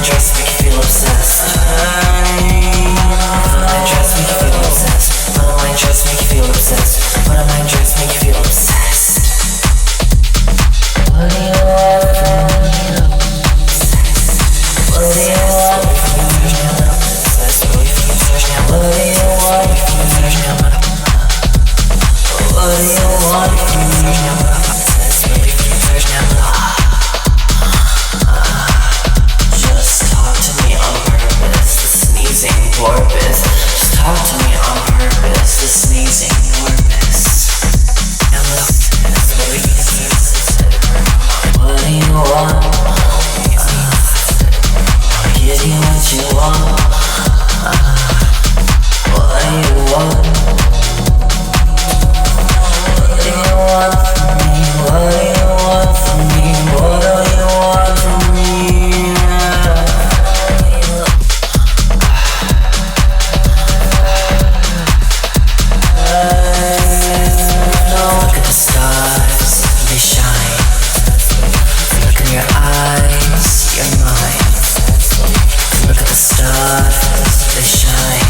dress make you feel obsessed? What am I dress make you feel obsessed? What am I dress make you feel obsessed? What am I dress make you feel obsessed? What do you want from me? What do you want from me? Obsessed, what do you want from me? What do you want from me? Obsessed, what do you just talk to me on purpose, the sneezing porpoise. Just talk to me on purpose, the sneezing porpoise. What do you want? I'll give you what you want. What do you want? What do you want from me? What do you want from me? What do you want from me? Look at the stars, they shine. Look in your eyes, you're mine. Look at the stars, they shine.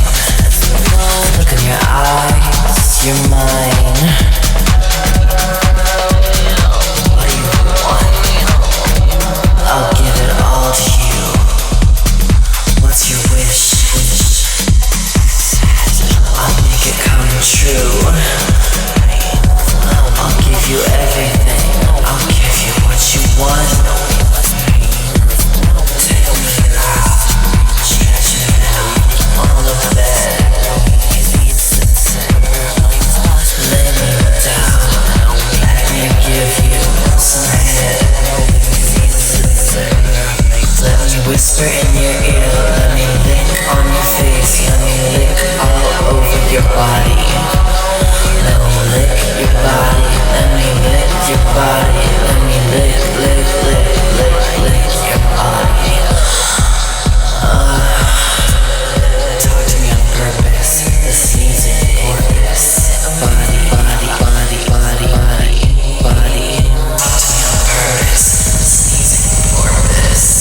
Look in your eyes, you're mine. What do you want? I'll give it all to you. What's your wish? I'll make it come true. I'll give you everything. I'll give you what you want. Take me out, stretch it out on the bed. Lay me down, let me give you some head. Let me whisper in your ear, let me lick on your face, let me lick all over your body. Let me lick your body, let me lick your body, let me lick your body. Talk to me on purpose, the sneezing porpoise. Body. Talk to me on purpose, the sneezing porpoise.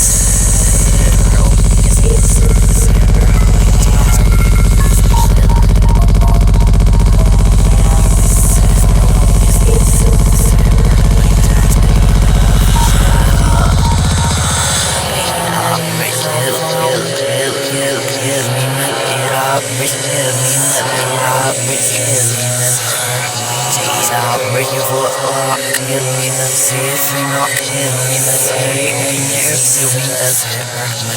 Break your foot up, kill me, let's see if you're not kill me, let's hear you in your doing this, my